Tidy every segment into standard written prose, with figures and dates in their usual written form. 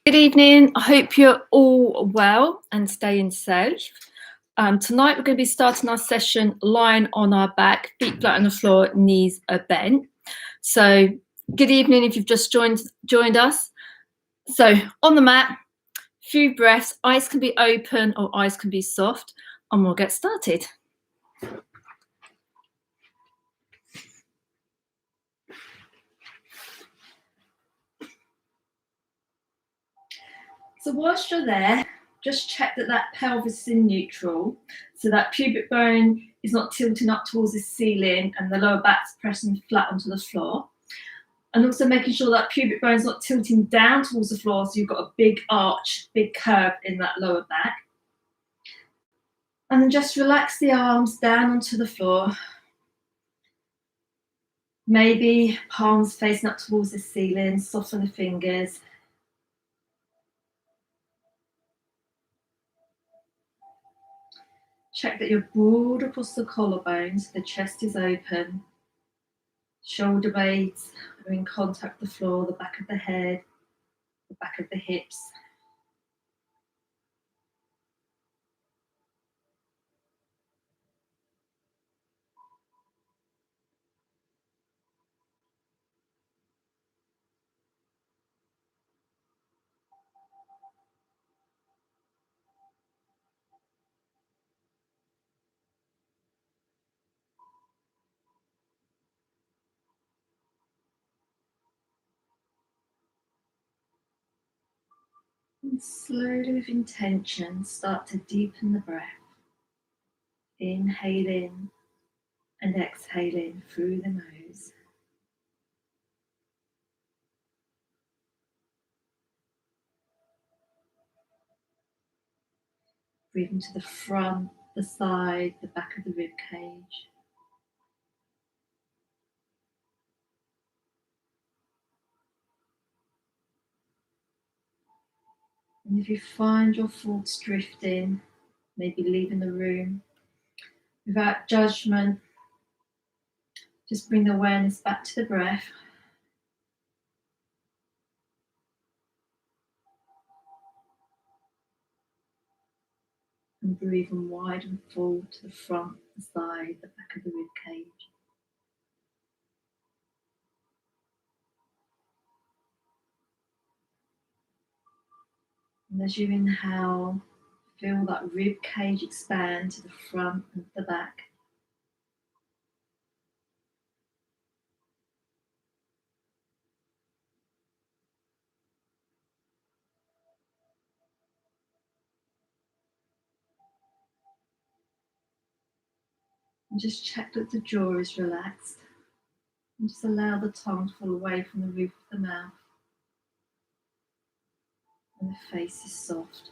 Good evening. I hope you're all well and staying safe. Tonight we're going to be starting our session lying on our back, feet flat on the floor, knees are bent. So good evening if you've just joined us. So on the mat, few breaths, eyes can be open or eyes can be soft, and we'll get started. So whilst you're there, just check that pelvis is in neutral, so that pubic bone is not tilting up towards the ceiling and the lower back's pressing flat onto the floor. And also making sure that pubic bone is not tilting down towards the floor, so you've got a big arch, big curve in that lower back. And then just relax the arms down onto the floor. Maybe palms facing up towards the ceiling, soften the fingers. Check that you're broad across the collarbones, the chest is open. Shoulder blades are in contact with the floor, the back of the head, the back of the hips. And slowly, with intention, start to deepen the breath. Inhaling and exhaling through the nose. Breathing to the front, the side, the back of the rib cage. And if you find your thoughts drifting, maybe leaving the room, without judgment, just bring the awareness back to the breath. And breathing wide and full to the front, the side, the back of the rib cage. And as you inhale, feel that rib cage expand to the front and the back. And just check that the jaw is relaxed. And just allow the tongue to fall away from the roof of the mouth. And the face is soft.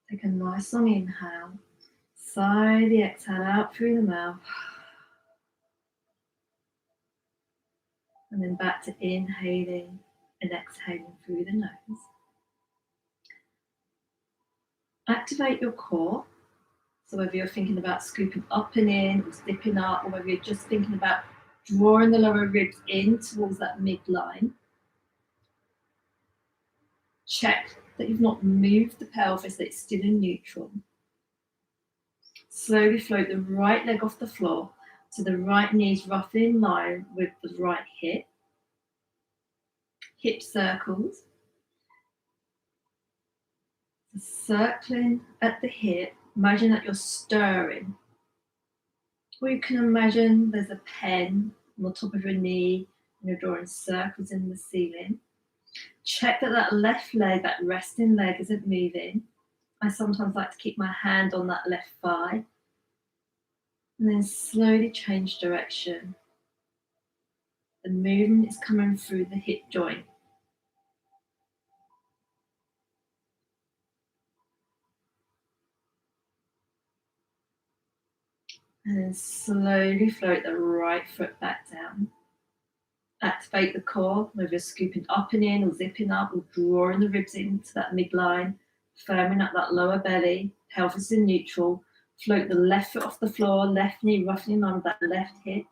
Take a nice long inhale. Sigh the exhale out through the mouth. And then back to inhaling and exhaling through the nose. Activate your core. So whether you're thinking about scooping up and in or dipping up, or whether you're just thinking about drawing the lower ribs in towards that midline. Check that you've not moved the pelvis, that it's still in neutral. Slowly float the right leg off the floor so the right knee is roughly in line with the right hip. Hip circles. Circling at the hip, imagine that you're stirring. Or you can imagine there's a pen on the top of your knee and you're drawing circles in the ceiling. Check that left leg, that resting leg, isn't moving. I sometimes like to keep my hand on that left thigh. And then slowly change direction. The movement is coming through the hip joint. And then slowly float the right foot back down. Activate the core, whether you're scooping up and in or zipping up or drawing the ribs into that midline, firming up that lower belly, pelvis in neutral. Float the left foot off the floor, left knee roughly in line with that left hip.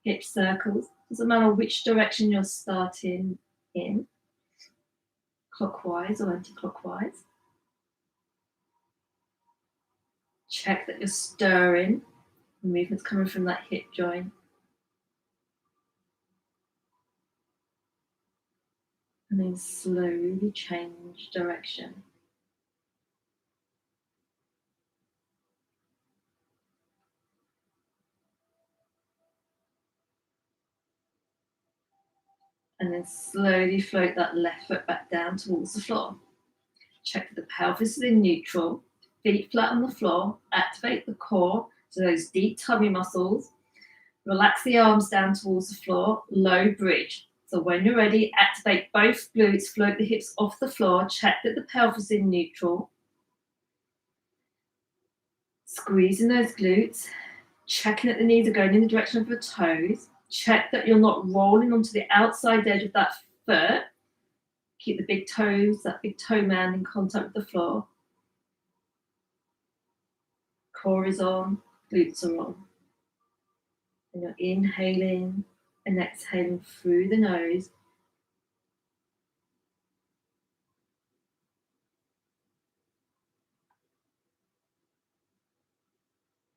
Hip circles. Doesn't matter which direction you're starting in, clockwise or anti-clockwise. Check that you're stirring. The movement's coming from that hip joint. And then slowly change direction. And then slowly float that left foot back down towards the floor. Check that the pelvis is in neutral, feet flat on the floor. Activate the core to those deep tummy muscles. Relax the arms down towards the floor, low bridge. So when you're ready, activate both glutes, float the hips off the floor, check that the pelvis is in neutral. Squeezing those glutes, checking that the knees are going in the direction of your toes. Check that you're not rolling onto the outside edge of that foot. Keep the big toes, that big toe man in contact with the floor. Core is on, glutes are on. And you're inhaling and exhaling through the nose.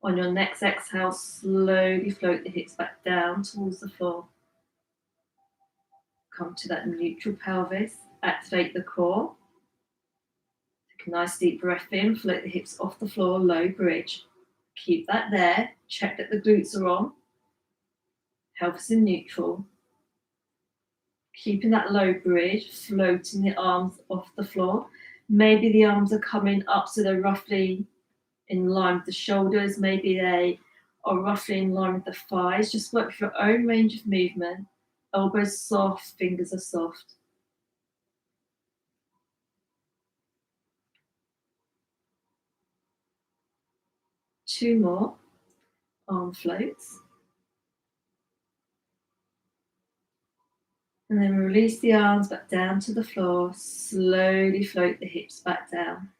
On your next exhale, slowly float the hips back down towards the floor. Come to that neutral pelvis. Activate the core. Take a nice deep breath in. Float the hips off the floor, low bridge. Keep that there. Check that the glutes are on. Pelvis in neutral. Keeping that low bridge, floating the arms off the floor. Maybe the arms are coming up so they're roughly in line with the shoulders. Maybe they are roughly in line with the thighs. Just work with your own range of movement. Elbows soft, fingers are soft. Two more. Arm floats. And then release the arms back down to the floor. Slowly float the hips back down.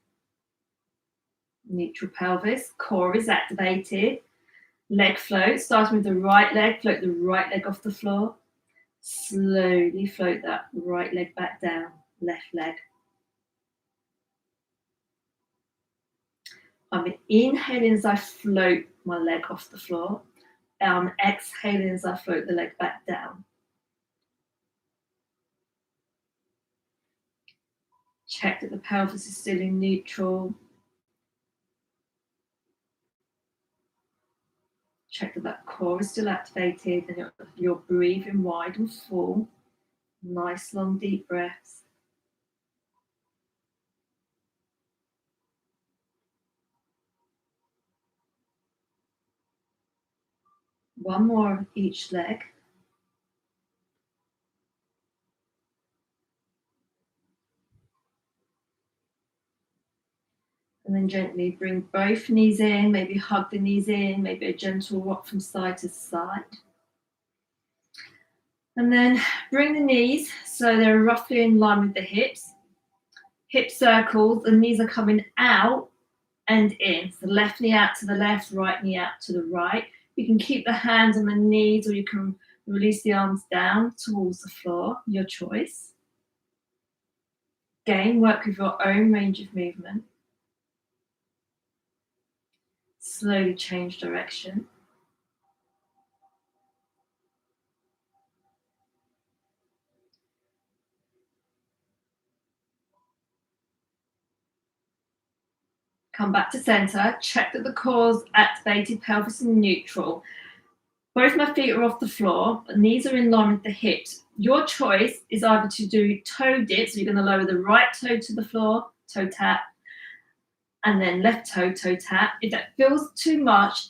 Neutral pelvis. Core is activated. Leg float. Starting with the right leg. Float the right leg off the floor. Slowly float that right leg back down. Left leg. I'm inhaling as I float my leg off the floor. I'm exhaling as I float the leg back down. Check that the pelvis is still in neutral. Check that core is still activated and you're breathing wide and full. Nice long deep breaths. One more of each leg. And then gently bring both knees in, maybe hug the knees in, maybe a gentle rock from side to side. And then bring the knees so they're roughly in line with the hips. Hip circles, the knees are coming out and in. So left knee out to the left, right knee out to the right. You can keep the hands on the knees or you can release the arms down towards the floor, your choice. Again, work with your own range of movement. Slowly change direction. Come back to center. Check that the core's activated, pelvis in neutral. Both my feet are off the floor, but knees are in line with the hips. Your choice is either to do toe dips, so you're going to lower the right toe to the floor, toe tap, and then left toe, toe tap. If that feels too much,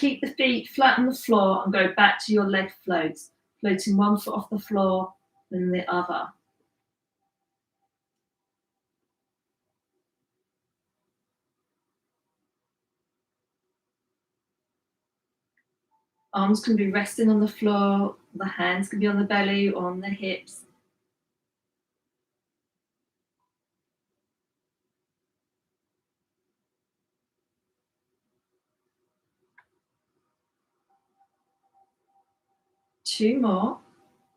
Keep the feet flat on the floor and go back to your leg floats, floating one foot off the floor, then the other. Arms can be resting on the floor, the hands can be on the belly or on the hips. Two more,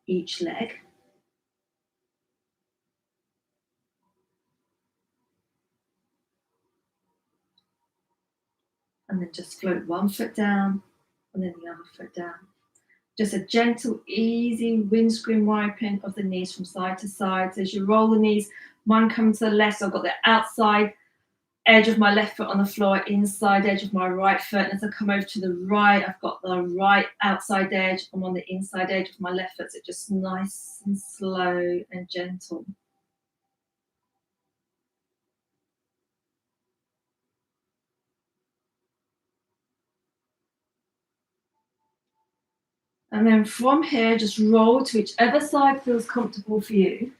each leg. And then just float one foot down and then the other foot down. Just a gentle, easy windscreen wiping of the knees from side to side. So as you roll the knees, one coming to the left, so I've got the outside edge of my left foot on the floor, inside edge of my right foot. And as I come over to the right, I've got the right outside edge. I'm on the inside edge of my left foot. So just nice and slow and gentle. And then from here, just roll to whichever side feels comfortable for you.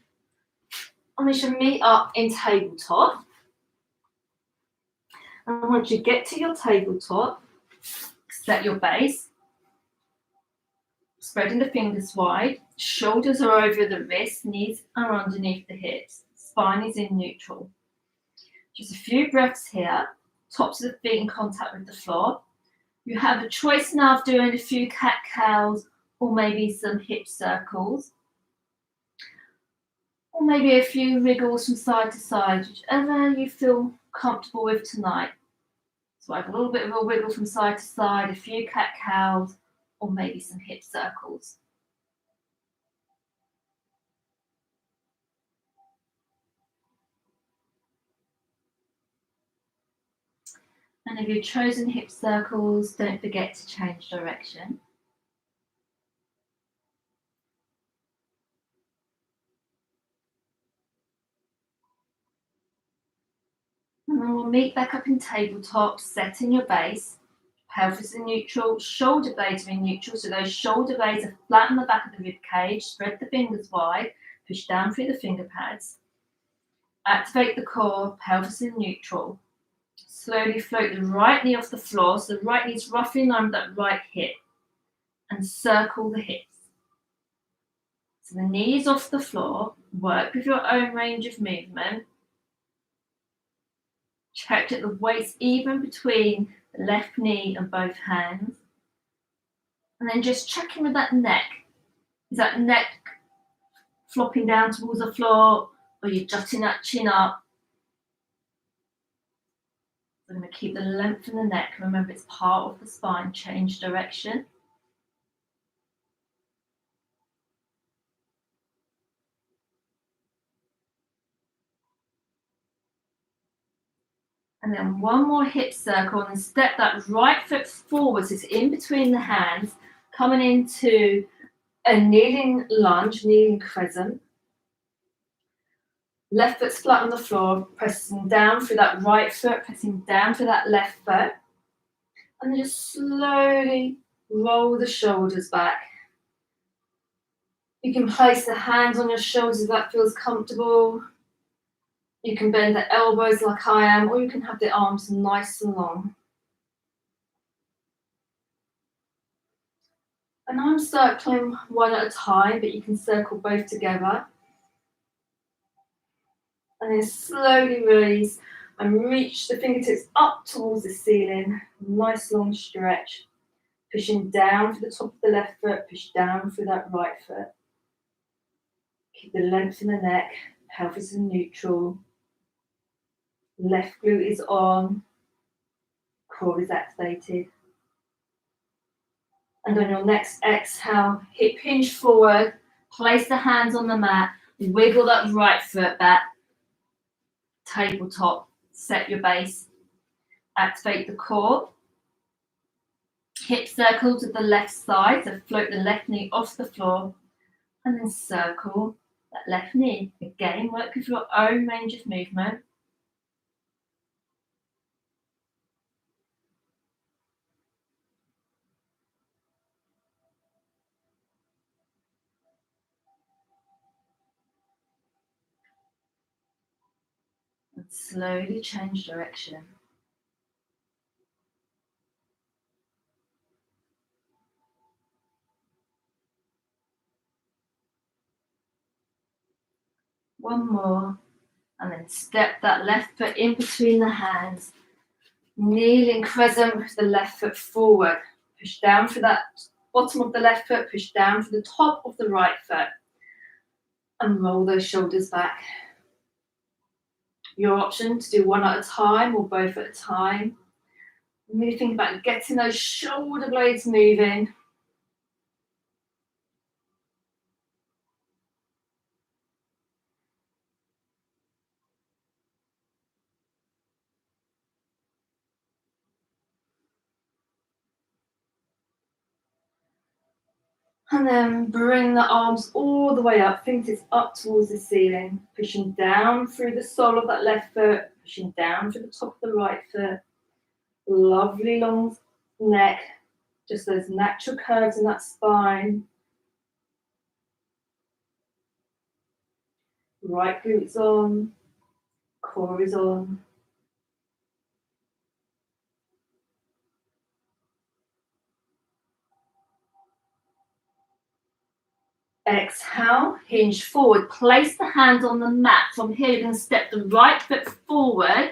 And we should meet up in tabletop. And once you get to your tabletop, set your base. Spreading the fingers wide. Shoulders are over the wrists, knees are underneath the hips. Spine is in neutral. Just a few breaths here. Tops of the feet in contact with the floor. You have a choice now of doing a few cat-cows or maybe some hip circles. Or maybe a few wriggles from side to side, whichever you feel comfortable with tonight. So I have a little bit of a wiggle from side to side, a few cat-cows, or maybe some hip circles. And if you've chosen hip circles, don't forget to change direction. And then we'll meet back up in tabletop, setting your base. Pelvis in neutral, shoulder blades are in neutral, so those shoulder blades are flat on the back of the rib cage. Spread the fingers wide, push down through the finger pads. Activate the core, pelvis in neutral. Slowly float the right knee off the floor, so the right knee is roughly in line with that right hip. And circle the hips. So the knee is off the floor, work with your own range of movement. Check that the weight's even between the left knee and both hands. And then just check in with that neck. Is that neck flopping down towards the floor, or you're jutting that chin up? We're going to keep the length in the neck. Remember, it's part of the spine. Change direction. And then one more hip circle, and then step that right foot forwards. It's in between the hands, coming into a kneeling lunge, kneeling crescent. Left foot's flat on the floor, pressing down through that right foot, pressing down through that left foot. And then just slowly roll the shoulders back. You can place the hands on your shoulders if that feels comfortable. You can bend the elbows like I am, or you can have the arms nice and long. And I'm circling one at a time, but you can circle both together. And then slowly release and reach the fingertips up towards the ceiling. Nice long stretch. Pushing down for the top of the left foot, push down through that right foot. Keep the length in the neck, pelvis in neutral. Left glute is on, core is activated. And on your next exhale, hip hinge forward, place the hands on the mat, wiggle that right foot back, tabletop, set your base, activate the core. Hip circle to the left side, so float the left knee off the floor, and then circle that left knee. Again, work with your own range of movement. Slowly change direction. One more, and then step that left foot in between the hands. Kneeling crescent with the left foot forward. Push down for that bottom of the left foot, push down for the top of the right foot. And roll those shoulders back. Your option to do one at a time or both at a time. Really think about getting those shoulder blades moving. And then bring the arms all the way up, fingertips up towards the ceiling, pushing down through the sole of that left foot, pushing down through the top of the right foot. Lovely long neck, just those natural curves in that spine. Right glutes on, core is on. Exhale, hinge forward. Place the hands on the mat. From here, you're going to step the right foot forward.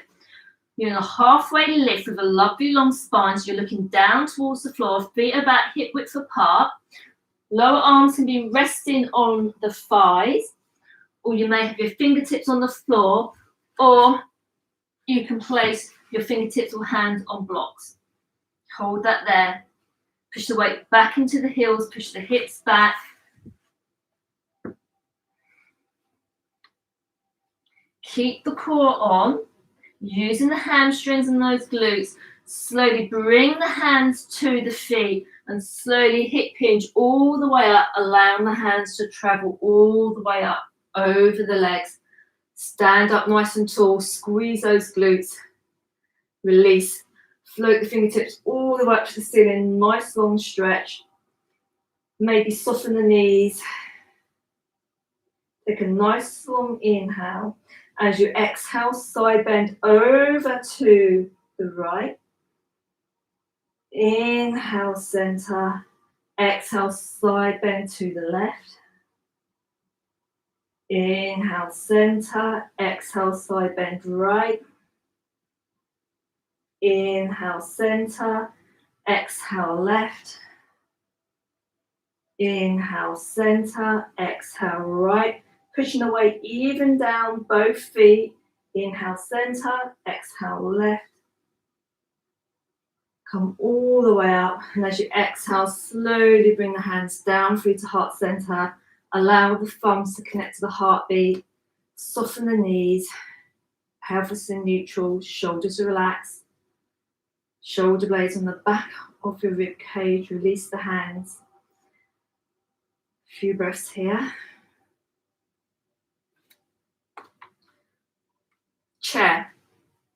You're in a halfway lift with a lovely long spine. So you're looking down towards the floor. Feet about hip width apart. Lower arms can be resting on the thighs. Or you may have your fingertips on the floor. Or you can place your fingertips or hands on blocks. Hold that there. Push the weight back into the heels. Push the hips back. Keep the core on, using the hamstrings and those glutes. Slowly bring the hands to the feet and slowly hip hinge all the way up, allowing the hands to travel all the way up over the legs. Stand up nice and tall, squeeze those glutes, release, float the fingertips all the way up to the ceiling, nice long stretch. Maybe soften the knees. Take a nice long inhale. As you exhale, side bend over to the right. Inhale, center. Exhale, side bend to the left. Inhale, center. Exhale, side bend right. Inhale, center. Exhale, left. Inhale, center. Exhale, right. Pushing the weight even down both feet. Inhale, center. Exhale, left. Come all the way up. And as you exhale, slowly bring the hands down through to heart center. Allow the thumbs to connect to the heartbeat. Soften the knees. Pelvis in neutral. Shoulders relax. Shoulder blades on the back of your rib cage. Release the hands. A few breaths here. Chair,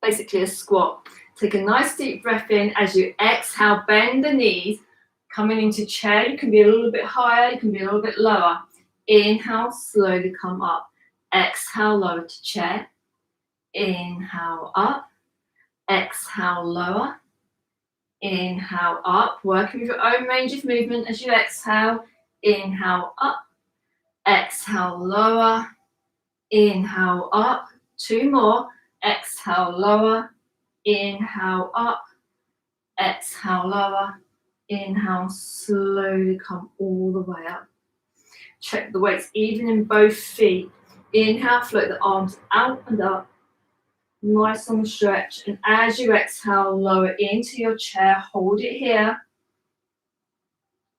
basically a squat. Take a nice deep breath in. As you exhale, bend the knees. Coming into chair, you can be a little bit higher, you can be a little bit lower. Inhale, slowly come up. Exhale, lower to chair. Inhale, up. Exhale, lower. Inhale, up. Working with your own range of movement as you exhale. Inhale, up. Exhale, lower. Inhale, up. Two more. Exhale, lower. Inhale, up. Exhale, lower. Inhale, slowly come all the way up. Check the weights even in both feet. Inhale, float the arms out and up. Nice long stretch. And as you exhale, lower into your chair. Hold it here.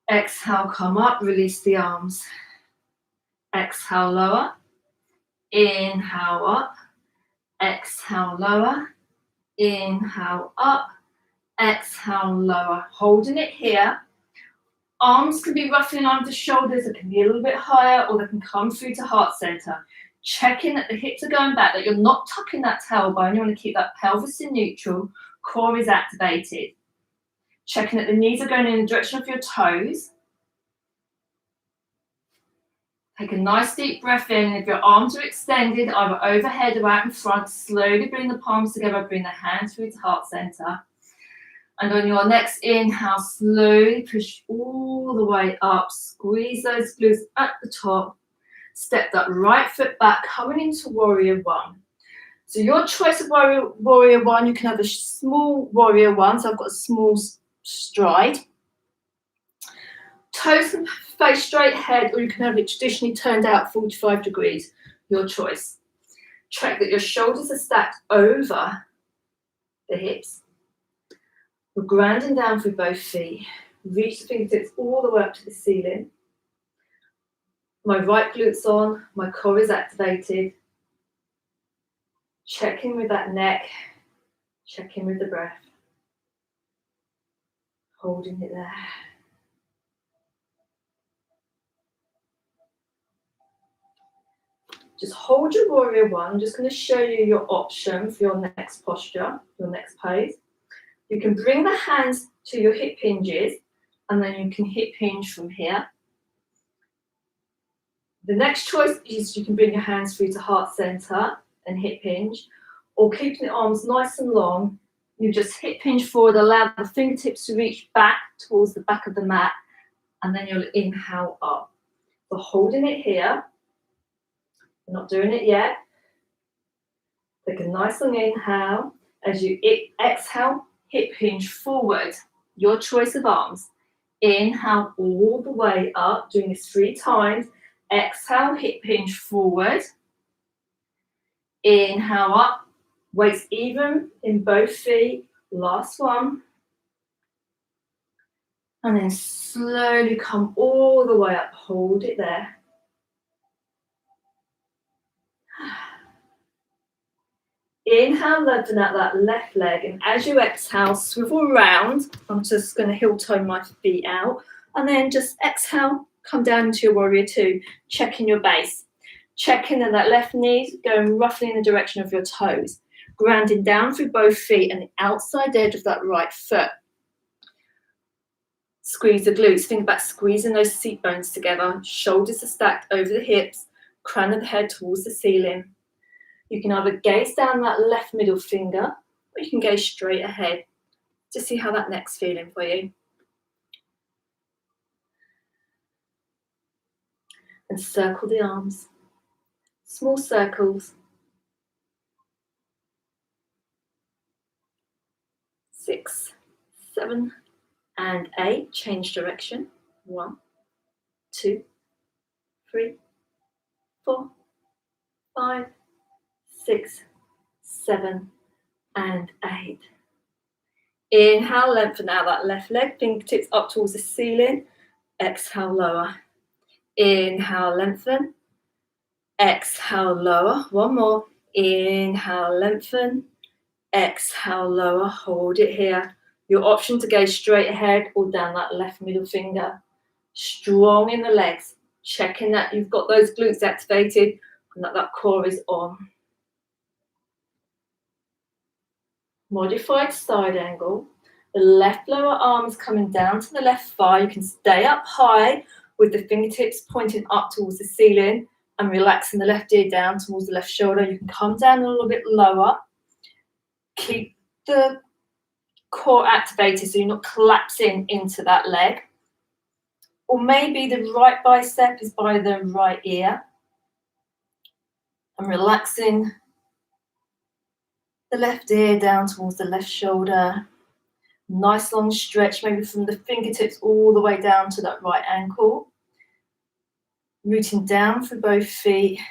Exhale, come up. Release the arms. Exhale, lower. Inhale, up. Exhale, lower. Inhale, up. Exhale, lower. Holding it here. Arms can be roughly in line with the shoulders. It can be a little bit higher, or they can come through to heart center. Checking that the hips are going back, that you're not tucking that tailbone. You want to keep that pelvis in neutral. Core is activated. Checking that the knees are going in the direction of your toes. Take a nice deep breath in. If your arms are extended, either overhead or out in front, slowly bring the palms together, bring the hands through to heart center. And on your next inhale, slowly push all the way up. Squeeze those glutes at the top. Step that right foot back, coming into warrior one. So your choice of warrior one, you can have a small warrior one. So I've got a small stride. Toes can face straight ahead, or you can have it traditionally turned out 45 degrees. Your choice. Check that your shoulders are stacked over the hips. We're grounding down through both feet. Reach the fingertips all the way up to the ceiling. My right glute's on, my core is activated. Check in with that neck. Check in with the breath. Holding it there. Just hold your warrior one. I'm just going to show you your option for your next posture, your next pose. You can bring the hands to your hip hinges, and then you can hip hinge from here. The next choice is you can bring your hands through to heart center and hip hinge, or keeping the arms nice and long, you just hip hinge forward, allow the fingertips to reach back towards the back of the mat, and then you'll inhale up. So holding it here, we're not doing it yet. Take a nice long inhale. As you exhale, hip hinge forward, your choice of arms. Inhale all the way up, doing this 3 times. Exhale, hip hinge forward. Inhale up, weights even in both feet. Last one. And then slowly come all the way up, hold it there. Inhale, lengthen out that left leg, and as you exhale, swivel round. I'm just going to heel toe my feet out, and then just exhale, come down into your warrior two, checking your base. Checking that left knee going roughly in the direction of your toes, grounding down through both feet and the outside edge of that right foot. Squeeze the glutes, think about squeezing those seat bones together, shoulders are stacked over the hips, crown of the head towards the ceiling. You can either gaze down that left middle finger, or you can gaze straight ahead to see how that neck's feeling for you. And circle the arms. Small circles. 6, 7, and 8. Change direction. 1, 2, 3, 4, 5, 6, 7, and 8. Inhale, lengthen out that left leg, fingertips up towards the ceiling. Exhale, lower. Inhale, lengthen. Exhale, lower. One more. Inhale, lengthen. Exhale, lower. Hold it here. Your option to gaze straight ahead or down that left middle finger. Strong in the legs. Checking that you've got those glutes activated and that core is on. Modified side angle. The left lower arm is coming down to the left thigh. You can stay up high with the fingertips pointing up towards the ceiling and relaxing the left ear down towards the left shoulder. You can come down a little bit lower. Keep the core activated so you're not collapsing into that leg. Or maybe the right bicep is by the right ear. And relaxing the left ear down towards the left shoulder. Nice long stretch, maybe from the fingertips all the way down to that right ankle. Rooting down through both feet.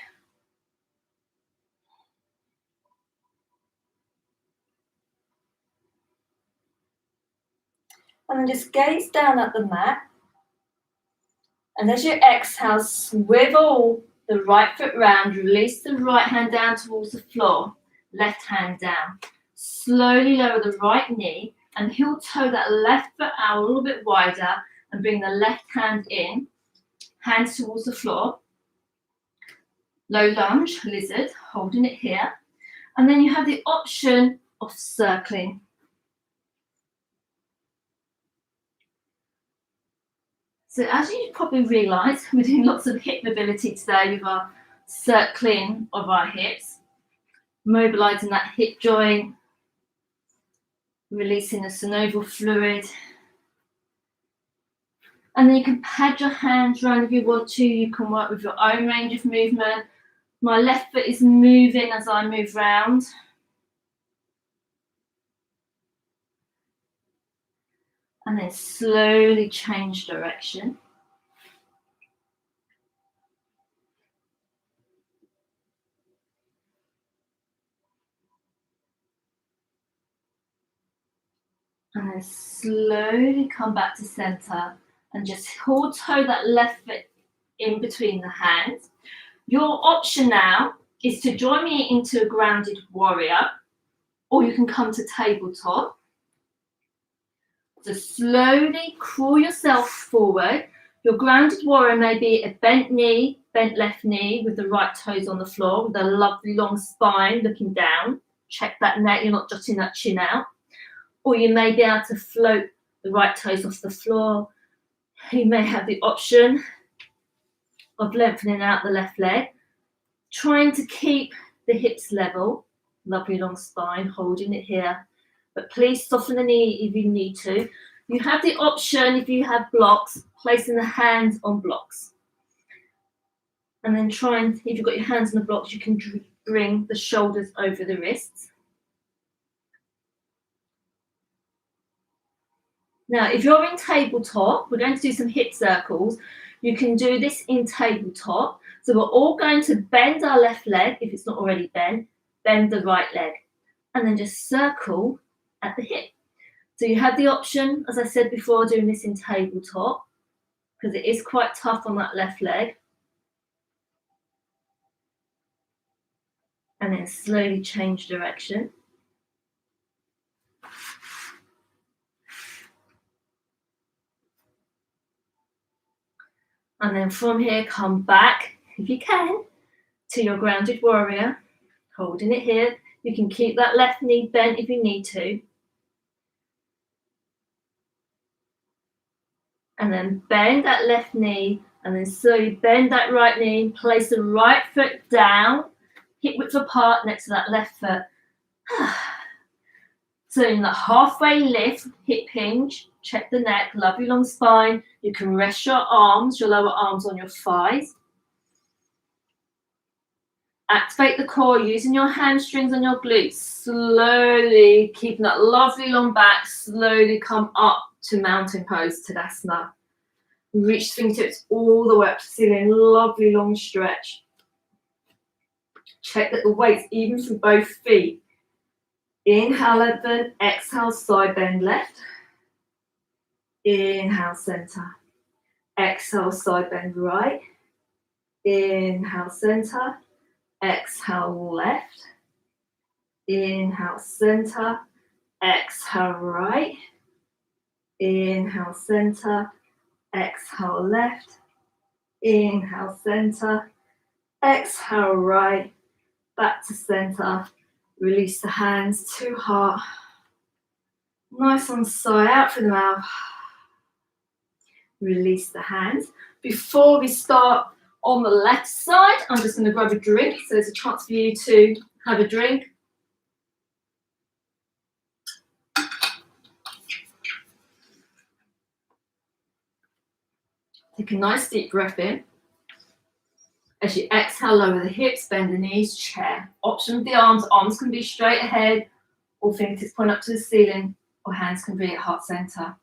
And then just gaze down at the mat. And as you exhale, swivel the right foot round, release the right hand down towards the floor, left hand down. Slowly lower the right knee and heel toe that left foot out a little bit wider and bring the left hand in, hands towards the floor. Low lunge, lizard, holding it here. And then you have the option of circling. So as you probably realise, we're doing lots of hip mobility today with our circling of our hips, mobilising that hip joint, releasing the synovial fluid. And then you can pad your hands around if you want to. You can work with your own range of movement. My left foot is moving as I move round. And then slowly change direction. And then slowly come back to center and just heel toe that left foot in between the hands. Your option now is to join me into a grounded warrior, or you can come to tabletop. So slowly crawl yourself forward. Your grounded warrior may be a bent knee, bent left knee with the right toes on the floor with a lovely long spine looking down. Check that neck, you're not jutting that chin out. Or you may be able to float the right toes off the floor. You may have the option of lengthening out the left leg, trying to keep the hips level, lovely long spine, holding it here. But please soften the knee if you need to. You have the option, if you have blocks, placing the hands on blocks. And then if you've got your hands on the blocks, you can bring the shoulders over the wrists. Now, if you're in tabletop, we're going to do some hip circles. You can do this in tabletop. So we're all going to bend our left leg, if it's not already bent, bend the right leg, and then just circle at the hip. So you have the option, as I said before, doing this in tabletop, because it is quite tough on that left leg. And then slowly change direction. And then from here, come back, if you can, to your grounded warrior, holding it here. You can keep that left knee bent if you need to. And then bend that left knee, and then slowly bend that right knee, place the right foot down, hip width apart next to that left foot. So in the halfway lift, hip hinge, check the neck, lovely long spine. You can rest your arms, your lower arms on your thighs. Activate the core using your hamstrings and your glutes. Slowly, keeping that lovely long back, slowly come up to mountain pose, Tadasana. Reach fingertips all the way up to the ceiling, lovely long stretch. Check that the weight's even through both feet. Inhale, lengthen, exhale, side bend left. Inhale, center. Exhale, side bend right. Inhale, center. Exhale, left. Inhale, center. Exhale, right. Inhale, center. Exhale, left. Inhale, center. Exhale, right. Back to center. Release the hands to heart. Nice and sigh out through the mouth. Release the hands. Before we start on the left side, I'm just going to grab a drink. So there's a chance for you to have a drink. Take a nice deep breath in. As you exhale, lower the hips, bend the knees, chair. Option of the arms. Arms can be straight ahead, or fingertips point up to the ceiling, or hands can be at heart center.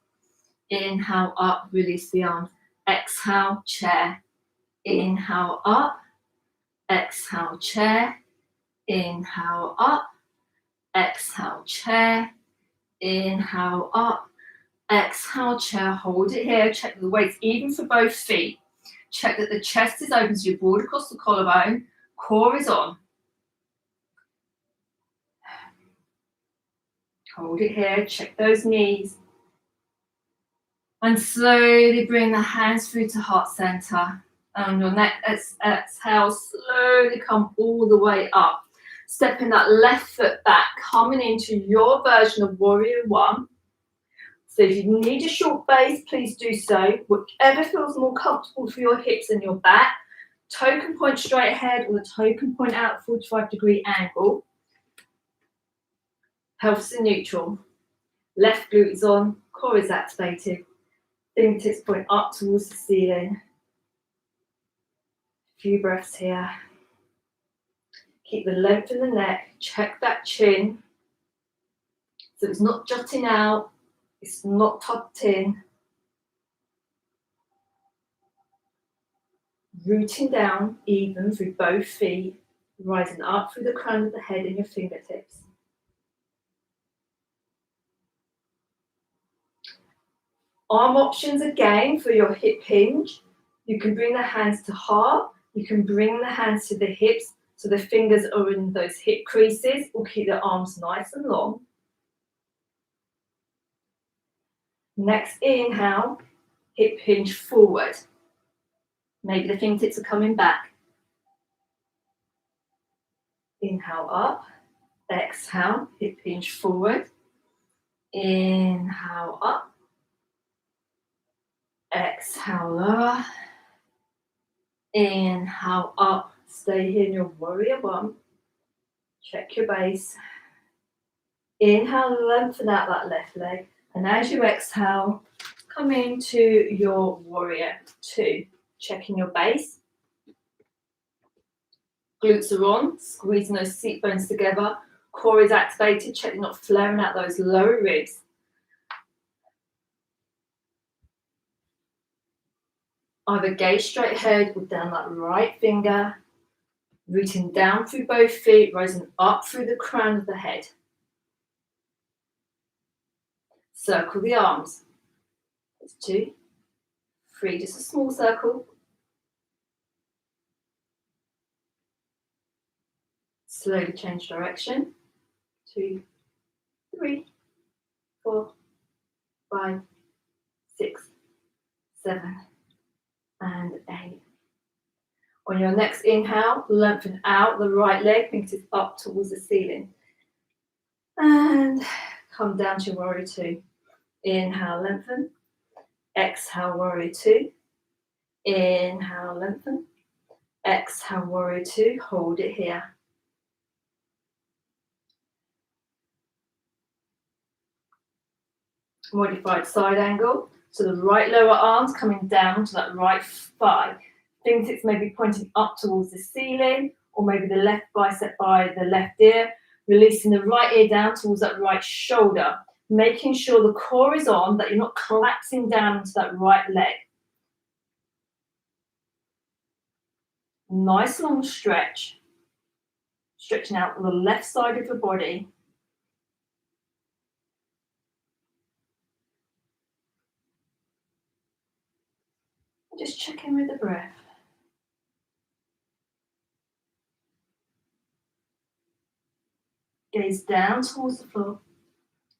Inhale up, release the arms. Exhale, chair. Inhale up. Exhale, chair. Inhale up. Exhale, chair. Inhale up. Exhale, chair. Hold it here. Check the weight's even for both feet. Check that the chest is open so you're broad across the collarbone. Core is on. Hold it here. Check those knees. And slowly bring the hands through to heart center. And your neck, exhale, slowly come all the way up. Stepping that left foot back, coming into your version of warrior one. So if you need a short base, please do so. Whatever feels more comfortable for your hips and your back. Toe can point straight ahead or the toe can point out at 45-degree angle. Pelvis in neutral. Left glute is on, core is activated. Fingertips point up towards the ceiling. A few breaths here. Keep the length in the neck. Check that chin. So it's not jutting out. It's not tucked in. Rooting down even through both feet. Rising up through the crown of the head and your fingertips. Arm options again for your hip hinge. You can bring the hands to heart. You can bring the hands to the hips so the fingers are in those hip creases, or keep the arms nice and long. Next inhale, hip hinge forward. Maybe the fingertips are coming back. Inhale up, exhale, hip hinge forward. Inhale up, exhale lower. Inhale up, stay here in your warrior one. Check your base. Inhale, lengthen out that left leg. And as you exhale, come into your warrior two. Checking your base. Glutes are on, squeezing those seat bones together. Core is activated, check you're not flaring out those lower ribs. Either gaze straight ahead or down that right finger. Rooting down through both feet, rising up through the crown of the head. Circle the arms. That's 2, 3, just a small circle. Slowly change direction. 2, 3, 4, 5, 6, 7, and 8. On your next inhale, lengthen out the right leg, fingertips up towards the ceiling. And come down to warrior two. Inhale, lengthen. Exhale, warrior two. Inhale, lengthen. Exhale, warrior two. Hold it here. Modified side angle. So the right lower arm's coming down to that right thigh. Fingertips may be pointing up towards the ceiling, or maybe the left bicep by the left ear. Releasing the right ear down towards that right shoulder. Making sure the core is on, that you're not collapsing down into that right leg. Nice long stretch. Stretching out the left side of the body. Just check in with the breath. Gaze down towards the floor.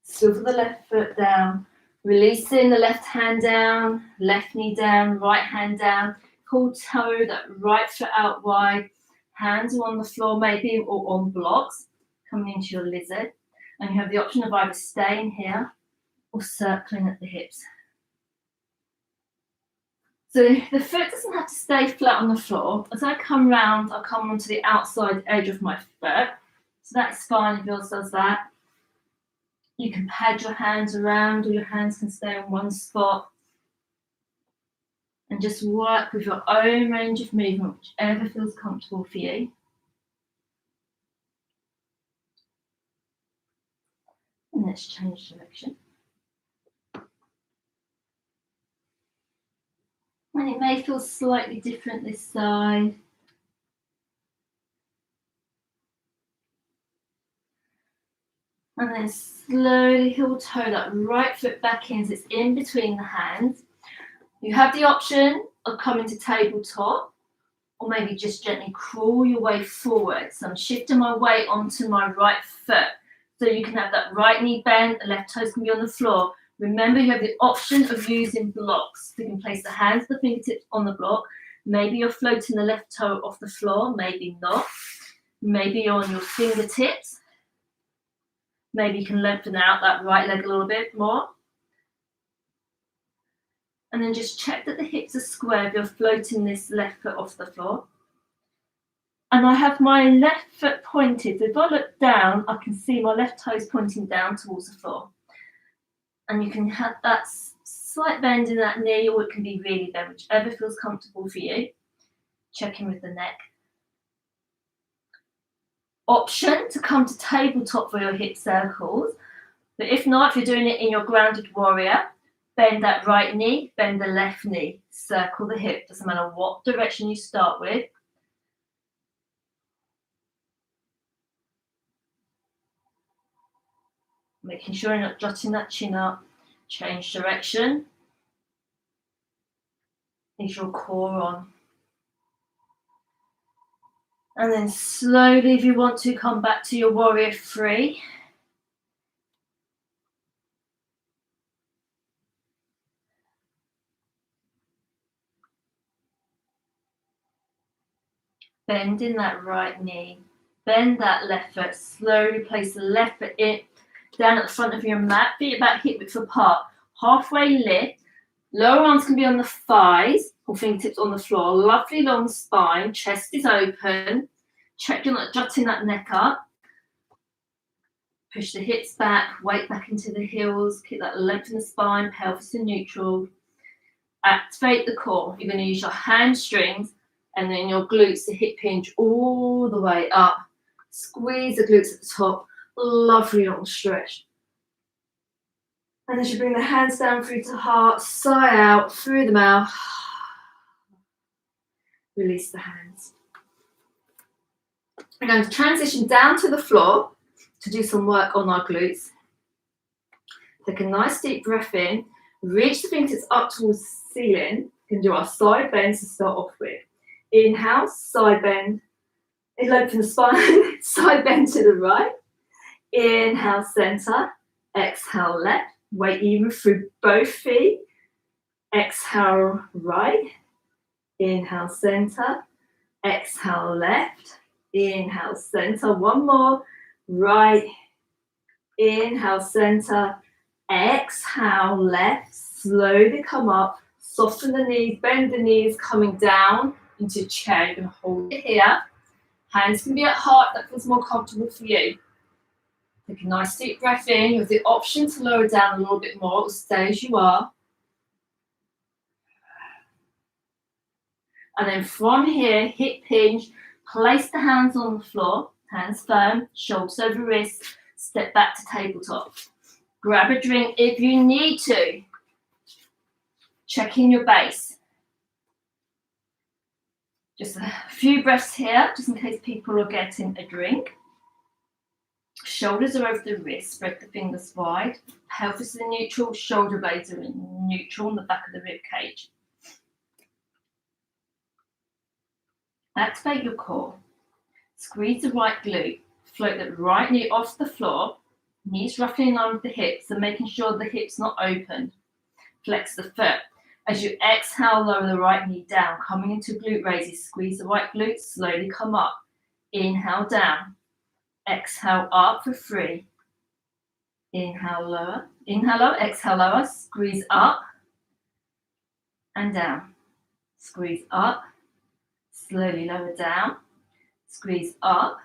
Swivel the left foot down. Releasing the left hand down, left knee down, right hand down. Pull toe that right foot out wide. Hands are on the floor maybe, or on blocks. Coming into your lizard. And you have the option of either staying here or circling at the hips. So the foot doesn't have to stay flat on the floor. As I come round, I'll come onto the outside edge of my foot. So that's fine if yours does that. You can pad your hands around, or your hands can stay in one spot. And just work with your own range of movement, whichever feels comfortable for you. And let's change direction. And it may feel slightly different this side. And then slowly heel toe that right foot back in, so it's in between the hands. You have the option of coming to tabletop, or maybe just gently crawl your way forward. So I'm shifting my weight onto my right foot. So you can have that right knee bent, the left toes can be on the floor. Remember, you have the option of using blocks. So you can place the hands, the fingertips on the block. Maybe you're floating the left toe off the floor, maybe not. Maybe you're on your fingertips. Maybe you can lengthen out that right leg a little bit more. And then just check that the hips are square if you're floating this left foot off the floor. And I have my left foot pointed. So if I look down, I can see my left toes pointing down towards the floor. And you can have that slight bend in that knee, or it can be really bent, whichever feels comfortable for you. Check in with the neck. Option to come to tabletop for your hip circles. But if not, if you're doing it in your grounded warrior, bend that right knee, bend the left knee, circle the hip. Doesn't matter what direction you start with. Making sure you're not jutting that chin up. Change direction. Is your core on. And then slowly, if you want to, come back to your warrior three. Bending that right knee. Bend that left foot. Slowly place the left foot in, down at the front of your mat. Feet about hip width apart. Halfway lift. Lower arms can be on the thighs or fingertips on the floor. Lovely long spine. Chest is open. Check you're not jutting that neck up. Push the hips back. Weight back into the heels. Keep that length in the spine. Pelvis in neutral. Activate the core. You're going to use your hamstrings and then your glutes to hip hinge all the way up. Squeeze the glutes at the top. Lovely long stretch. And as you bring the hands down through to heart, sigh out through the mouth. Release the hands. We're going to transition down to the floor to do some work on our glutes. Take a nice deep breath in. Reach the fingertips up towards the ceiling. We can do our side bends to start off with. Inhale, side bend. Lengthen the spine, side bend to the right. Inhale, center. Exhale, left. Weight even through both feet. Exhale, right. Inhale, center. Exhale, left. Inhale, center. One more. Right. Inhale, center. Exhale, left. Slowly come up. Soften the knees, bend the knees, coming down into chair. You're going to hold it here. Hands can be at heart. That feels more comfortable for you. Take a nice deep breath in. You have the option to lower down a little bit more or stay as you are. And then from here, hip hinge, place the hands on the floor, hands firm, shoulders over wrists, step back to tabletop. Grab a drink if you need to. Check in your base. Just a few breaths here, just in case people are getting a drink. Shoulders are over the wrists, spread the fingers wide. Pelvis is in neutral, shoulder blades are in neutral on the back of the rib cage. Activate your core. Squeeze the right glute. Float the right knee off the floor. Knees roughly in line with the hips, and making sure the hips not open. Flex the foot. As you exhale, lower the right knee down. Coming into glute raises, squeeze the right glute, slowly come up. Inhale down. Exhale up for 3. Inhale lower. Inhale lower, exhale lower. Squeeze up and down. Squeeze up. Slowly lower down. Squeeze up.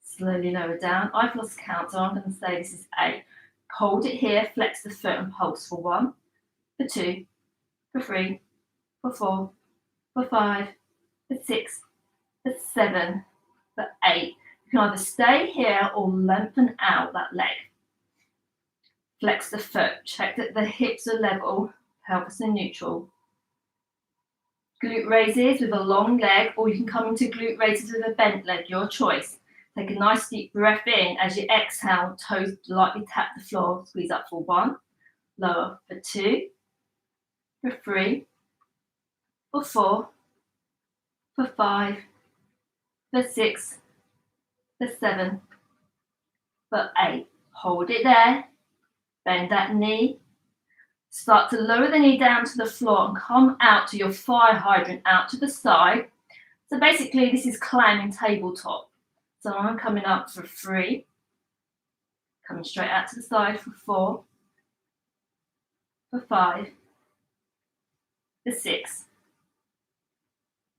Slowly lower down. I've lost count, so I'm going to say this is 8. Hold it here, flex the foot and pulse for 1, for 2, for 3, for 4, for 5, for 6, for 7, for 8. You can either stay here or lengthen out that leg. Flex the foot. Check that the hips are level, pelvis in neutral. Glute raises with a long leg, or you can come into glute raises with a bent leg, your choice. Take a nice deep breath in. As you exhale, toes lightly tap the floor. Squeeze up for 1, lower for 2, for 3, for 4, for 5, for 6, for 7, for 8. Hold it there. Bend that knee. Start to lower the knee down to the floor and come out to your fire hydrant out to the side. So basically, this is climbing tabletop. So I'm coming up for 3, coming straight out to the side for 4, for 5, the 6,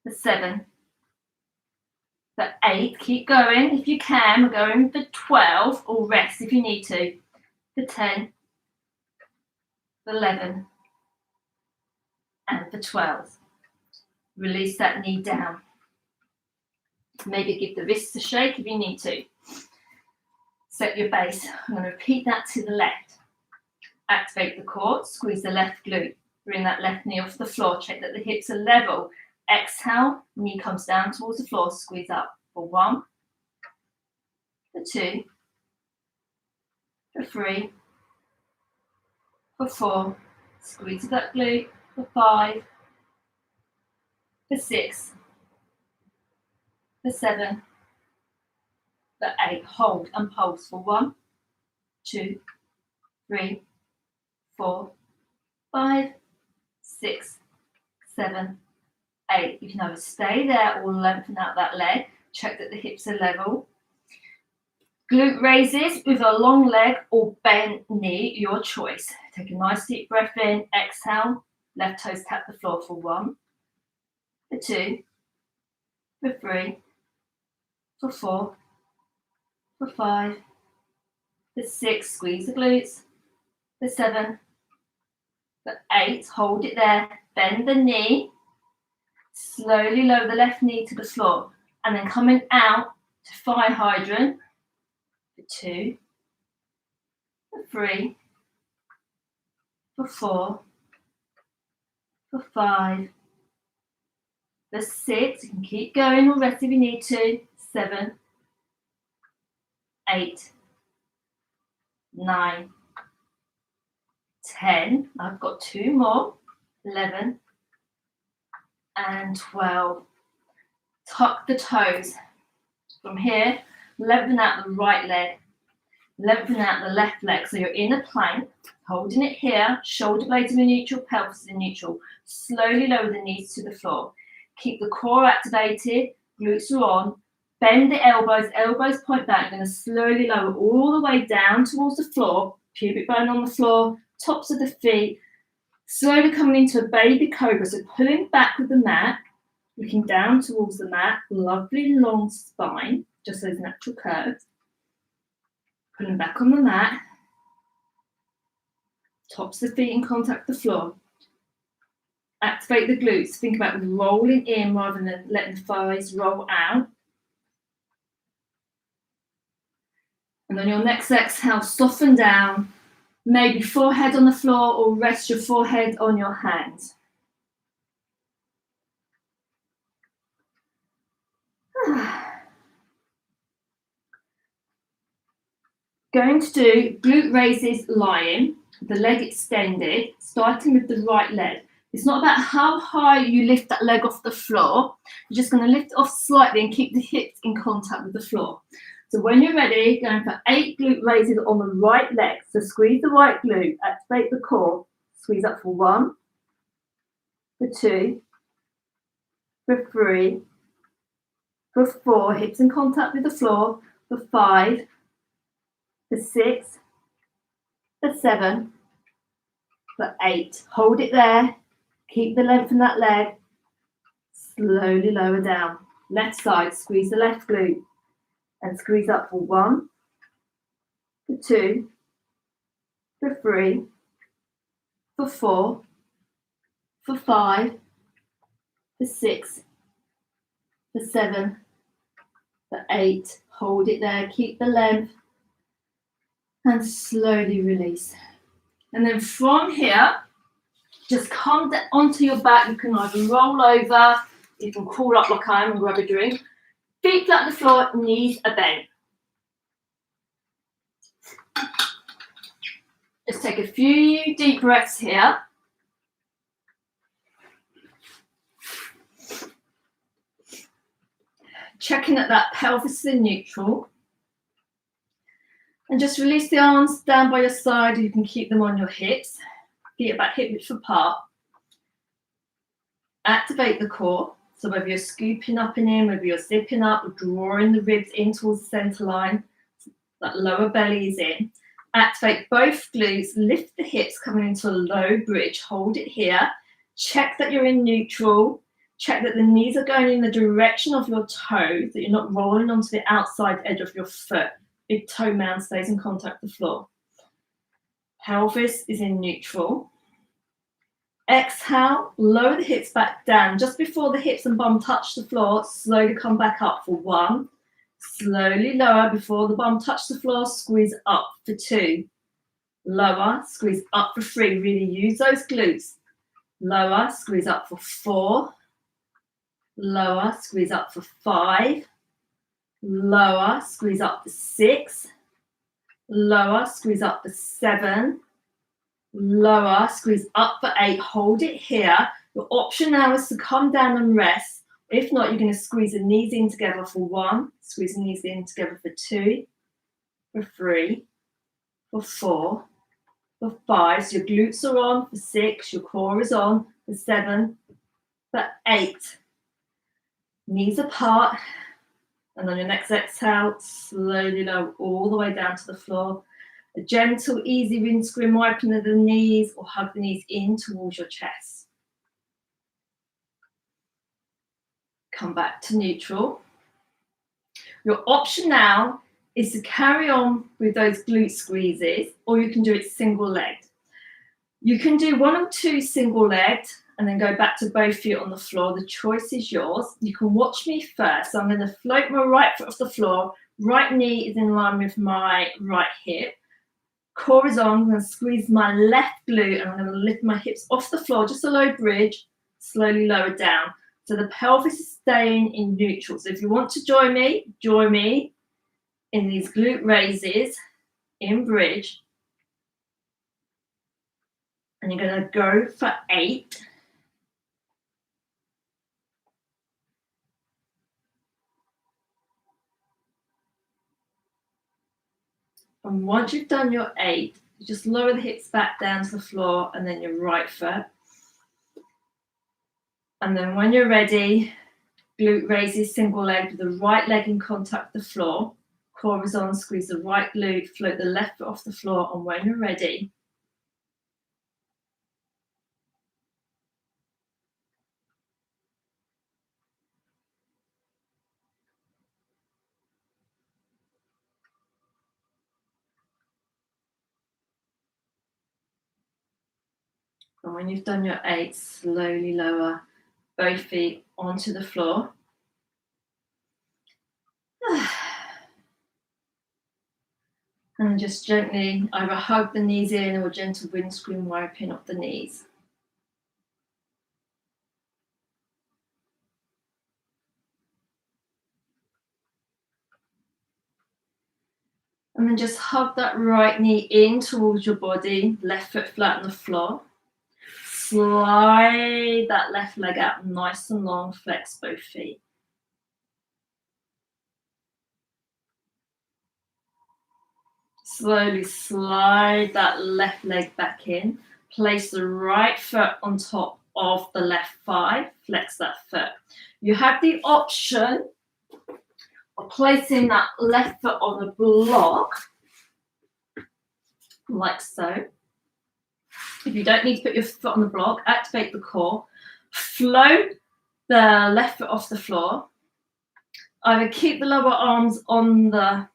the 7, the 8, keep going if you can, we're going for 12, or rest if you need to, the 10, the 11, and the 12. Release that knee down. Maybe give the wrists a shake if you need to. Set your base. I'm going to repeat that to the left. Activate the core, squeeze the left glute. Bring that left knee off the floor. Check that the hips are level. Exhale, knee comes down towards the floor. Squeeze up for 1, for 2, for 3, for 4. Squeeze that glute for 5, for 6, for 7, for 8. Hold and pulse for 1, 2, 3, 4, 5, 6, 7, 8. You can either stay there or lengthen out that leg. Check that the hips are level. Glute raises with a long leg or bent knee, your choice. Take a nice deep breath in, exhale, left toes tap the floor for 1, for 2, for 3, for 4, for 5, for 6, squeeze the glutes, for 7, for 8, hold it there, bend the knee, slowly lower the left knee to the floor, and then coming out to fire hydrant, for 2, for 3, for 4, for 5, for 6, you can keep going or rest if you need to, 7, 8, 9, 10, I've got 2 more, 11, and 12. Tuck the toes. From here, lengthen out the right leg, lengthen out the left leg. So you're in a plank, holding it here, shoulder blades in neutral, pelvis in neutral. Slowly lower the knees to the floor. Keep the core activated, glutes are on. Bend the elbows point back. You're going to slowly lower all the way down towards the floor, pubic bone on the floor, tops of the feet. Slowly coming into a baby cobra, so pulling back with the mat, looking down towards the mat, lovely long spine, just those natural curves. Pulling back on the mat, tops of the feet in contact with the floor. Activate the glutes, think about rolling in rather than letting the thighs roll out. And on your next exhale, soften down, maybe forehead on the floor or rest your forehead on your hands. Going to do glute raises lying, the leg extended, starting with the right leg. It's not about how high you lift that leg off the floor. You're just going to lift it off slightly and keep the hips in contact with the floor. So when you're ready, going for 8 glute raises on the right leg. So squeeze the right glute, activate the core. Squeeze up for 1, for 2, for 3, for 4, hips in contact with the floor, for 5, for 6, for 7, for 8. Hold it there. Keep the length in that leg. Slowly lower down. Left side, squeeze the left glute. And squeeze up for 1, for 2, for 3, for 4, for 5, for 6, for 7, for 8. Hold it there, keep the length, and slowly release. And then from here, just come onto your back. You can either roll over, you can crawl up like I am and grab a drink. Feet flat on the floor, knees are bent. Just take a few deep breaths here. Checking that pelvis is in neutral. And just release the arms down by your side. You can keep them on your hips. Feet about hip width apart. Activate the core. So whether you're scooping up and in, whether you're zipping up or drawing the ribs in towards the center line, that lower belly is in. Activate both glutes, lift the hips coming into a low bridge. Hold it here. Check that you're in neutral. Check that the knees are going in the direction of your toes, that you're not rolling onto the outside edge of your foot. Big toe mound stays in contact with the floor. Pelvis is in neutral. Exhale, lower the hips back down. Just before the hips and bum touch the floor, slowly come back up for 1. Slowly lower before the bum touch the floor, squeeze up for 2. Lower, squeeze up for 3. Really use those glutes. Lower, squeeze up for 4. Lower, squeeze up for 5. Lower, squeeze up for 6. Lower, squeeze up for 7. Lower, squeeze up for 8. Hold it here. Your option now is to come down and rest. If not, you're going to squeeze the knees in together for 1. Squeeze the knees in together for 2. For 3. For 4. For 5. So your glutes are on. For 6. Your core is on. For 7. For 8. Knees apart. And on your next exhale, slowly lower all the way down to the floor. A gentle, easy windscreen wiping of the knees, or hug the knees in towards your chest. Come back to neutral. Your option now is to carry on with those glute squeezes, or you can do it single legged. You can do 1 or 2 single legged and then go back to both feet on the floor. The choice is yours. You can watch me first. So I'm going to float my right foot off the floor. Right knee is in line with my right hip. Core is on. I'm going to squeeze my left glute and I'm going to lift my hips off the floor, just a low bridge, slowly lower down. So the pelvis is staying in neutral. So if you want to join me in these glute raises in bridge. And you're going to go for 8. And once you've done your 8, you just lower the hips back down to the floor and then your right foot. And then when you're ready, glute raises single leg with the right leg in contact with the floor. Core is on, squeeze the right glute, float the left foot off the floor. And when you're ready, and when you've done your 8, slowly lower both feet onto the floor. And just gently either hug the knees in or gentle windscreen wiping up the knees. And then just hug that right knee in towards your body, left foot flat on the floor. Slide that left leg out nice and long, flex both feet. Slowly slide that left leg back in. Place the right foot on top of the left thigh, flex that foot. You have the option of placing that left foot on the block, like so. If you don't need to put your foot on the block, activate the core. Float the left foot off the floor. Either keep the lower arms on the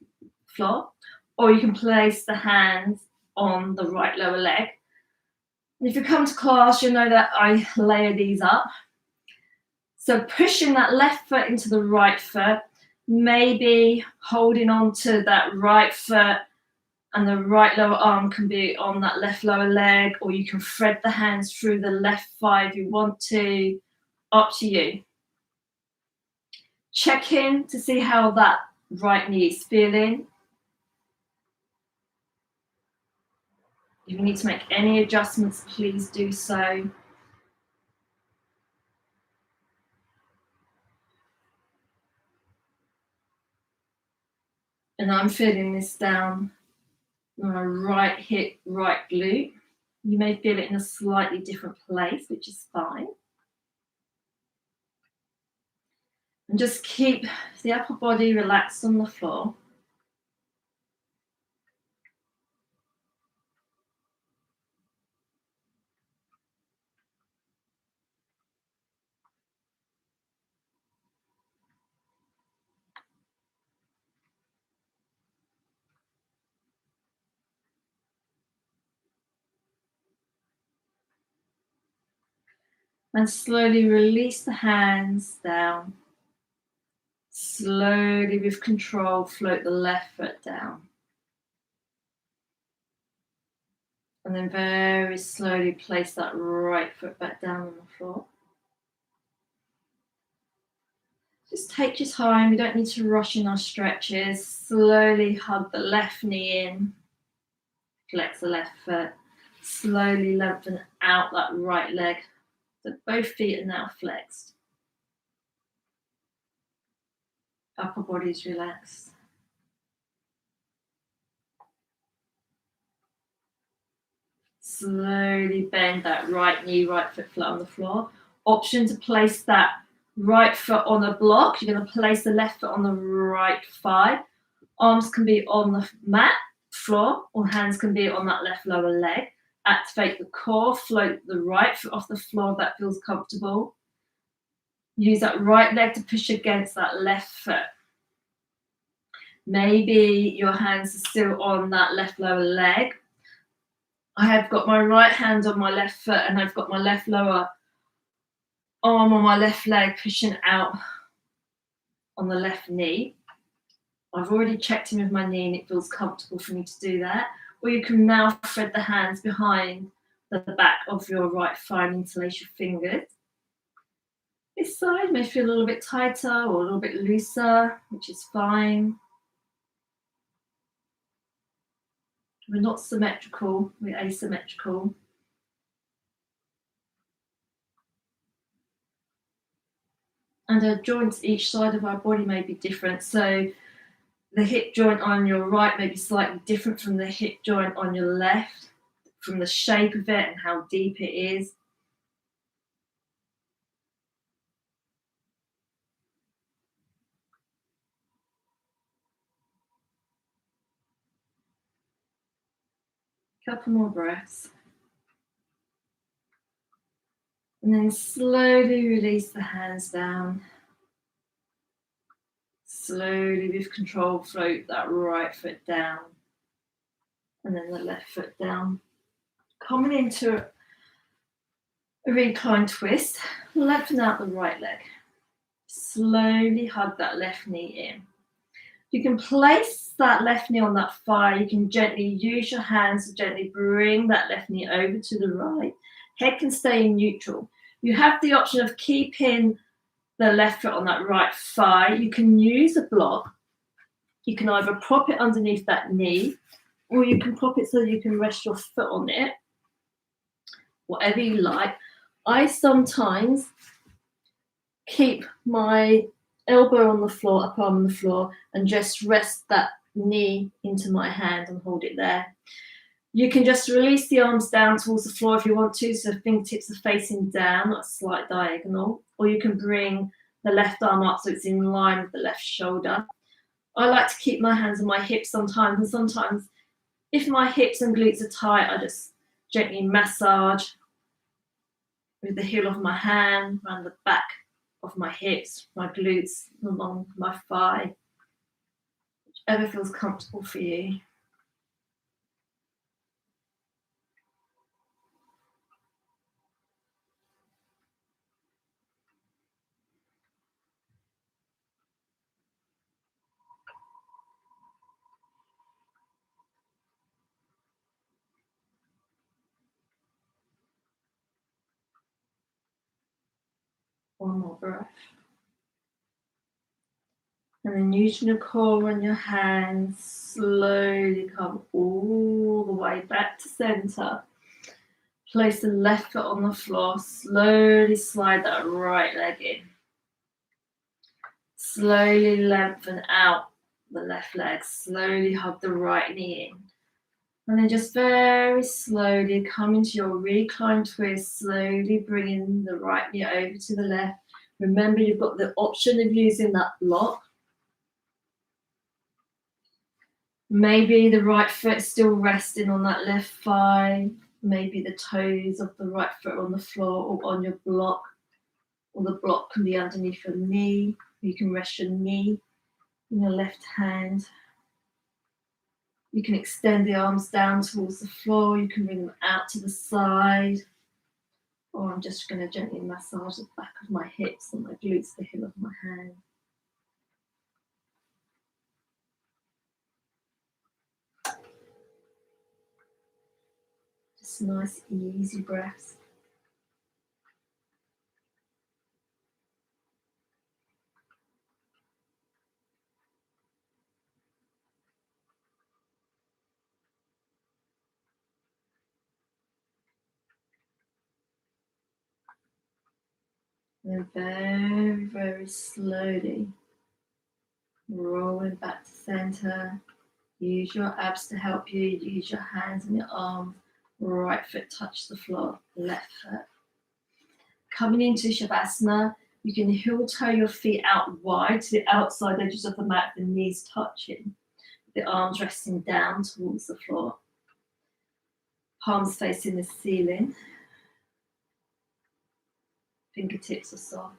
floor, or you can place the hands on the right lower leg. And if you come to class, you'll know that I layer these up. So pushing that left foot into the right foot, maybe holding on to that right foot, and the right lower arm can be on that left lower leg, or you can thread the hands through the left thigh if you want to. Up to you. Check in to see how that right knee is feeling. If you need to make any adjustments, please do so. And I'm feeling this down my right hip, right glute. You may feel it in a slightly different place, which is fine. And just keep the upper body relaxed on the floor. And slowly release the hands down. Slowly, with control, float the left foot down. And then very slowly place that right foot back down on the floor. Just take your time. You don't need to rush in our stretches. Slowly hug the left knee in. Flex the left foot. Slowly lengthen out that right leg. So both feet are now flexed. Upper body's relaxed. Slowly bend that right knee, right foot flat on the floor. Option to place that right foot on a block. You're going to place the left foot on the right thigh. Arms can be on the mat, floor, or hands can be on that left lower leg. Activate the core, float the right foot off the floor if that feels comfortable. Use that right leg to push against that left foot. Maybe your hands are still on that left lower leg. I have got my right hand on my left foot and I've got my left lower arm on my left leg pushing out on the left knee. I've already checked in with my knee and it feels comfortable for me to do that. Or you can now thread the hands behind the back of your right thigh and interlace your fingers. This side may feel a little bit tighter or a little bit looser, which is fine. We're not symmetrical, we're asymmetrical. And our joints each side of our body may be different. So the hip joint on your right may be slightly different from the hip joint on your left, from the shape of it and how deep it is. Couple more breaths. And then slowly release the hands down. Slowly, with control, float that right foot down. And then the left foot down. Coming into a recline twist, lengthen out the right leg. Slowly hug that left knee in. You can place that left knee on that thigh. You can gently use your hands to gently bring that left knee over to the right. Head can stay in neutral. You have the option of keeping the left foot on that right thigh. You can use a block. You can either prop it underneath that knee, or you can prop it so you can rest your foot on it. Whatever you like. I sometimes keep my elbow on the floor, upper arm on the floor, and just rest that knee into my hand and hold it there. You can just release the arms down towards the floor if you want to, so the fingertips are facing down, a slight diagonal, or you can bring the left arm up so it's in line with the left shoulder. I like to keep my hands on my hips sometimes, and sometimes if my hips and glutes are tight, I just gently massage with the heel of my hand around the back of my hips, my glutes, along my thigh, whichever feels comfortable for you. One more breath. And then using your core and your hands, slowly come all the way back to center. Place the left foot on the floor, slowly slide that right leg in. Slowly lengthen out the left leg, slowly hug the right knee in. And then just very slowly come into your recline twist, slowly bringing the right knee over to the left. Remember, you've got the option of using that block. Maybe the right foot still resting on that left thigh. Maybe the toes of the right foot on the floor or on your block. Or the block can be underneath your knee. You can rest your knee in your left hand. You can extend the arms down towards the floor. You can bring them out to the side. Or I'm just going to gently massage the back of my hips and my glutes, the heel of my hand. Just nice, easy breaths. And then very, very slowly rolling back to center. Use your abs to help you. Use your hands and your arms. Right foot touch the floor, left foot. Coming into Shavasana, you can heel toe your feet out wide to the outside edges of the mat, the knees touching. The arms resting down towards the floor. Palms facing the ceiling. Fingertips are soft.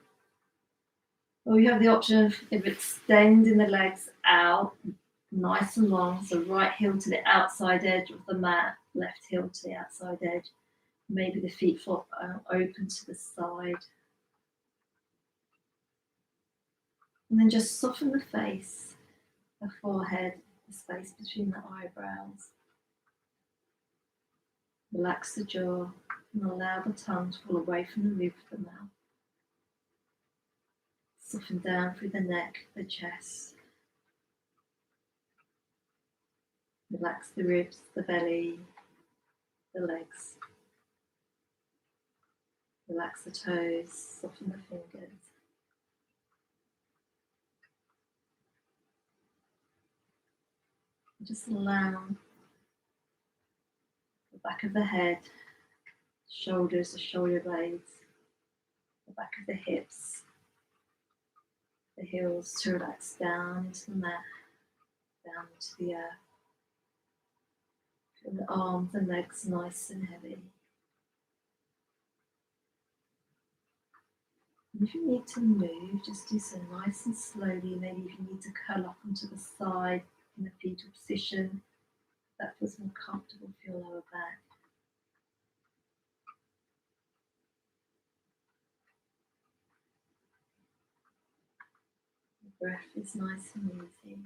Or you have the option of extending the legs out, nice and long. So right heel to the outside edge of the mat, left heel to the outside edge. Maybe the feet flop open to the side. And then just soften the face, the forehead, the space between the eyebrows. Relax the jaw and allow the tongue to fall away from the roof of the mouth. Soften down through the neck, the chest. Relax the ribs, the belly, the legs. Relax the toes, soften the fingers. Just allow the back of the head, shoulders, the shoulder blades, the back of the hips, the heels to relax down into the mat, down to the earth. Feel the arms and legs nice and heavy. And if you need to move, just do so nice and slowly. Maybe if you need to curl up onto the side in a fetal position, that feels more comfortable for your lower back. The breath is nice and easy.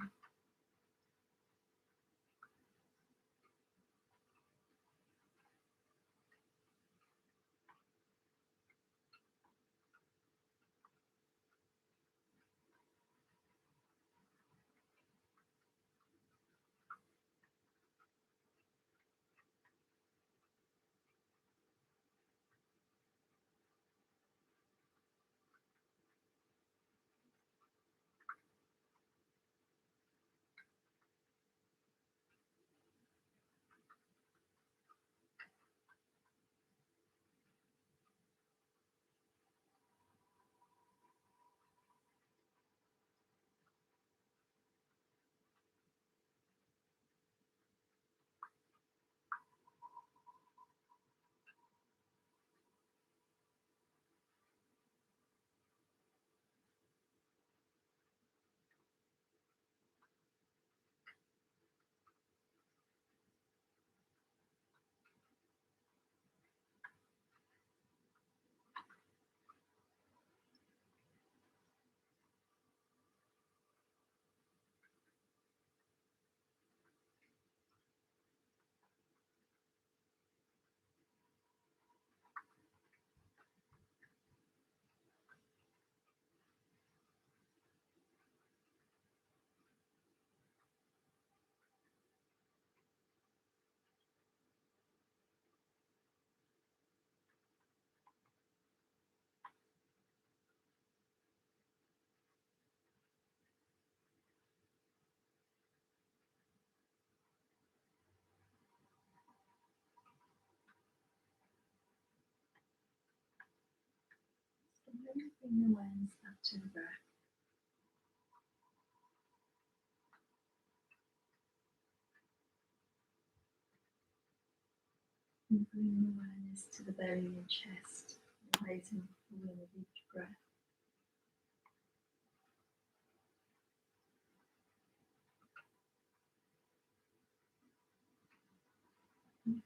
Slowly bring the awareness back to the breath. And bring awareness to the belly and chest, rising and falling with each breath.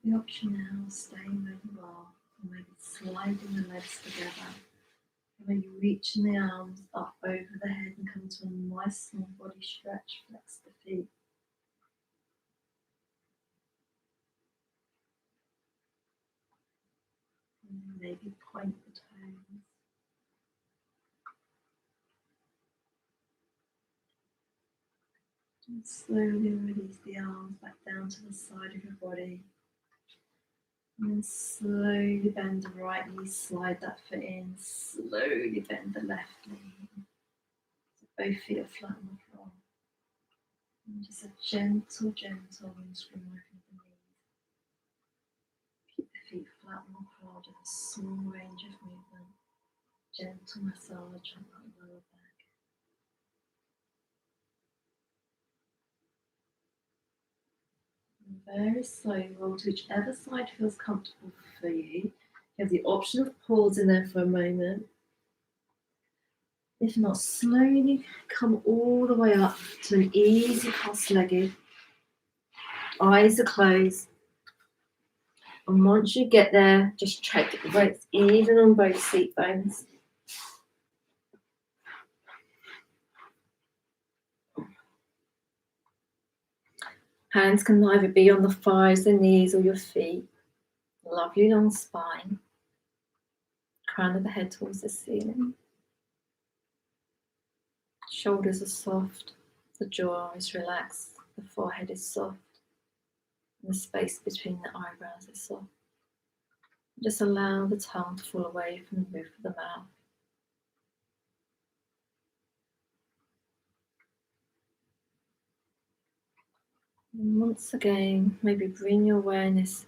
The option now, staying where you are, Or maybe sliding the legs together. Maybe reaching the arms up over the head and come to a nice small body stretch. Flex the feet. And maybe point the toes. And slowly release the arms back down to the side of your body. And then slowly bend the right knee, slide that foot in. Slowly bend the left knee. So both feet are flat on the floor. And just a gentle windscreen working with the knees. Keep the feet flat on the floor, just a small range of movement. Gentle massage on that lower back. And very slowly roll to whichever side feels comfortable for you. You have the option of pausing there for a moment. If not, slowly come all the way up to an easy cross-legged. Eyes are closed. And once you get there, just check where it's even on both seat bones. Hands can either be on the thighs, the knees, or your feet. Lovely long spine. Crown of the head towards the ceiling. Shoulders are soft. The jaw is relaxed. The forehead is soft. And the space between the eyebrows is soft. Just allow the tongue to fall away from the roof of the mouth. And once again, maybe bring your awareness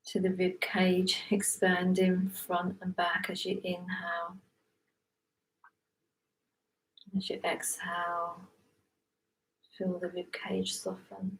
to the rib cage, expanding front and back as you inhale. As you exhale, feel the rib cage soften.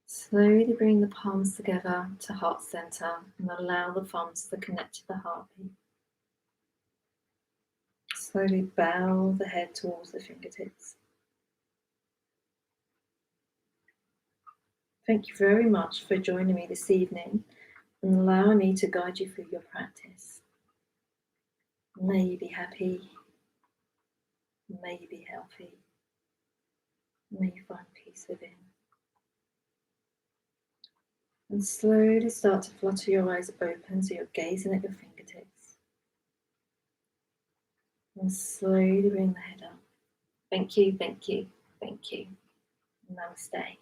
Slowly bring the palms together to heart center and allow the thumbs to connect to the heartbeat. Slowly bow the head towards the fingertips. Thank you very much for joining me this evening and allowing me to guide you through your practice. May you be happy. May you be healthy. May you find peace within. And slowly start to flutter your eyes open so you're gazing at your fingertips. And slowly bring the head up. Thank you, thank you, thank you. Namaste.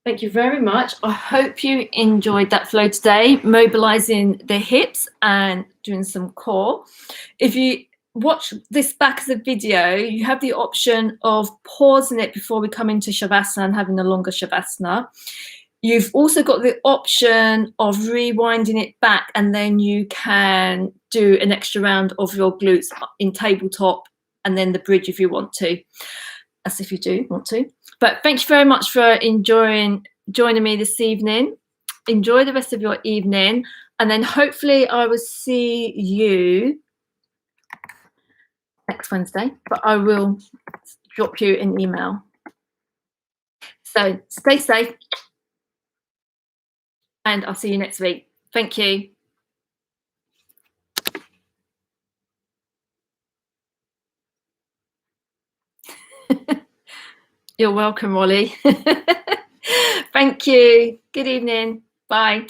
Thank you very much. I hope you enjoyed that flow today, mobilizing the hips and doing some core. If you watch this back as a video, you have the option of pausing it before we come into Shavasana and having a longer Shavasana. You've also got the option of rewinding it back, and then you can do an extra round of your glutes in tabletop and then the bridge if you want to, as if you do want to. But thank you very much for joining me this evening. Enjoy the rest of your evening, and then hopefully I will see you next Wednesday, but I will drop you an email. So stay safe, and I'll see you next week. Thank you. You're welcome, Rolly. Thank you. Good evening. Bye.